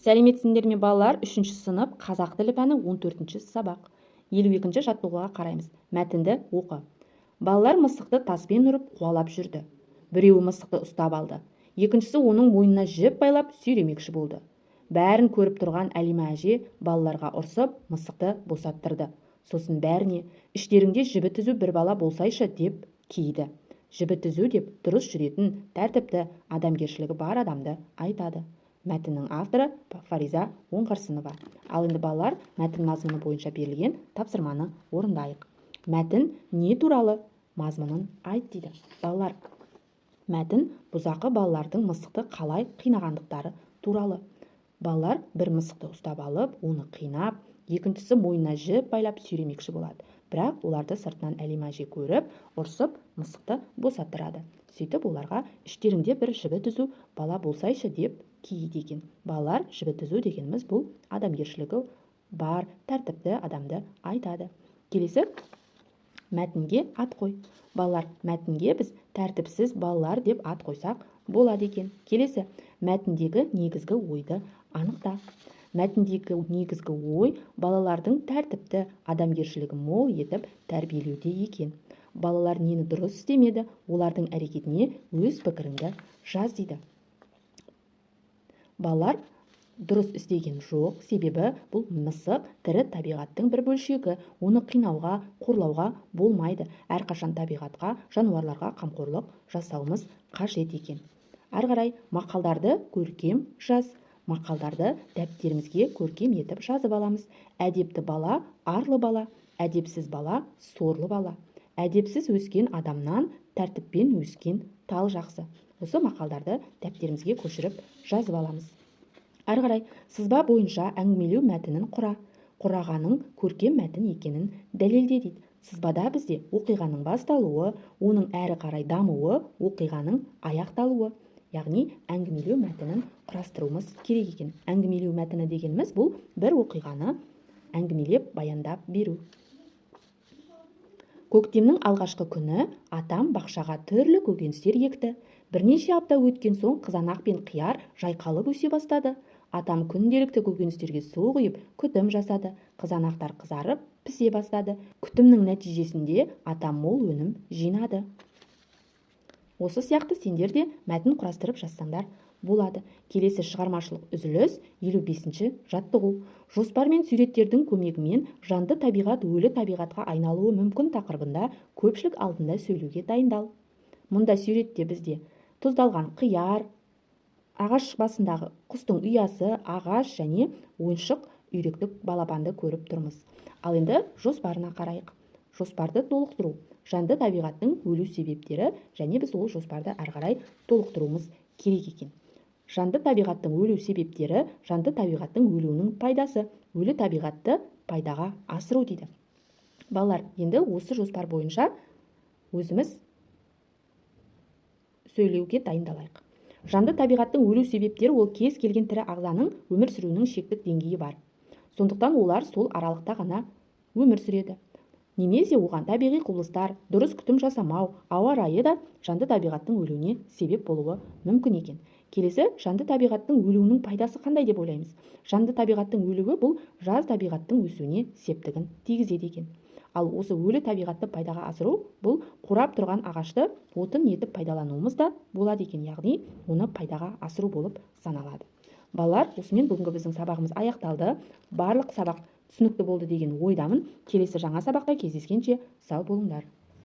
Сәлеметсіңдер ме балалар? 3-ші сынып қазақ тілі пәні 14-ші сабақ. 52-ші жаттығуға қараймыз. Мәтінді оқы. Балалар мысықты таспен ұрып қуалап жүрді. Біреуі мысықты ұстап алды. Екіншісі оның мойнына жіп байлап сүйремекші болды. Бәрін көріп тұрған Әлима әже балаларға ұрсып, мысықты босаттырды. Сосын бәріне, іштеріңде жібі түзу бір бала болсайшы деп кейді. Жібі түзу деп дұрыс жүретін, тәртіпті, адамгершілігі бар адамды айтады. Мәтіннің авторы Фариза Оңғарсынова. Ал енді балалар, мәтін мазмұны бойынша берілген тапсырманы орындайық. Мәтін не туралы? Мазмұнын айт дейді. Балалар, мәтін бұзақы балалардың мысықты қалай қинағандықтары туралы. Балалар бір мысықты ұстап алып, оны қинап, екіншісі мойнына жіп байлап сүйремекші болады. Бірақ оларды сыртынан Әлима әже көріп, ұрсып, мысықты босаттырады. Сөйтіп оларға іштеріңде бір жібі түзу бала болсайшы деп кейді екен. Балалар, жібі түзу дегеніміз бұл адамгершілігі бар, тәртіпті адамды айтады. Келесі мәтінге ат қой. Балалар, мәтінге біз тәртіпсіз балалар деп ат қойсақ болады екен. Келесі мәтіндегі негізгі ойды анықта. Мәтіндегі негізгі ой балалардың тәртіпті, адамгершілігі мол етіп тәрбиелеуде екен. Балалар нені дұрыс істемеді, олардың әрекетіне өз пікіріңді жаз дейді. Балалар дұрыс істеген жоқ, себебі бұл мысық тірі табиғаттың бір бөлшегі, оны қинауға, қорлауға болмайды. Әрқашан табиғатқа, жануарларға қамқорлық жасауымыз қажет екен. Ары қарай мақалдарды көркем жаз. Мақалдарды дәптерімізге көркем етіп жазып аламыз. Әдепті бала арлы бала, әдепсіз бала сорлы бала. Әдепсіз өскен адамнан тәртіппен өскен тал жақсы. Осы мақалдарды дәптерімізге көшіріп жазып аламыз. Ары қарай сызба бойынша әңгімелеу мәтінін құра. Құрағаның көркем мәтін екенін дәлелде дейді. Сызбада бізде оқиғаның басталуы, оның әрі қарай дамуы, оқиғаның аяқталуы. Яғни әңгімелеу мәтінін құрастыруымыз керек екен. Әңгімелеу мәтіні дегеніміз бұл бір оқиғаны әңгімелеп баяндап беру. Көктемнің алғашқы күні атам бақшаға түрлі көкөністер екті. Бірнеше апта өткен соң қызанақ пен қияр жайқалып өсе бастады. Атам күнделікті көкөністерге су құйып, күтім жасады. Қызанақтар қызарып, пісе бастады. Күтімнің нәтижесінде атам мол өнім жинады. Осы сияқты сендер де мәтін құрастырып жазсаңдар болады. Келесі шығармашылық үзіліс 55-ші жаттығу. Жоспар мен суреттердің көмегімен жанды табиғат өлі табиғатқа айналуы мүмкін тақырыбында көпшілік алдында сөйлеуге дайындал. Мұнда суретте бізде тұздалған қияр, ағаш басындағы құстың ұясы, ағаш және ойыншық үйректік балапанды көріп тұрмыз. Ал енді жоспарына қарайық. Жоспарды толықтыру. Жанды табиғаттың өлу себептері және біз ол жоспарды ары қарай толықтыруымыз керек екен. Жанды табиғаттың өлу себептері, жанды табиғаттың өлуінің пайдасы, өлі табиғатты пайдаға асыру дейді. Балалар, енді осы жоспар бойынша өзіміз сөйлеуге дайындалайық. Жанды табиғаттың өлу себептері ол кез келген тірі ағзаның өмір сүруінің шектік деңгейі бар. Сондықтан олар сол аралықта ғана өмір сүреді. Немесе оған табиғи құбылыстар, дұрыс күтім жасамау, ауа райы да жанды табиғаттың өлуіне себеп болуы мүмкін екен. Келесі, жанды табиғаттың өлуінің пайдасы қандай деп ойлаймыз? Жанды табиғаттың өлуі бұл жас табиғаттың өсуіне септігін тигізеді екен. Ал осы өлі табиғатты пайдаға асыру, бұл қурап тұрған ағашты отын етіп пайдалануымыз да болады екен, яғни оны пайдаға асыру болып саналады. Балалар, осымен бүгінгі біздің сабағымыз аяқталды. Барлық сабақ түсінікті болды деген ойдамын. Келесі жаңа сабақта кездескенше сау болыңдар.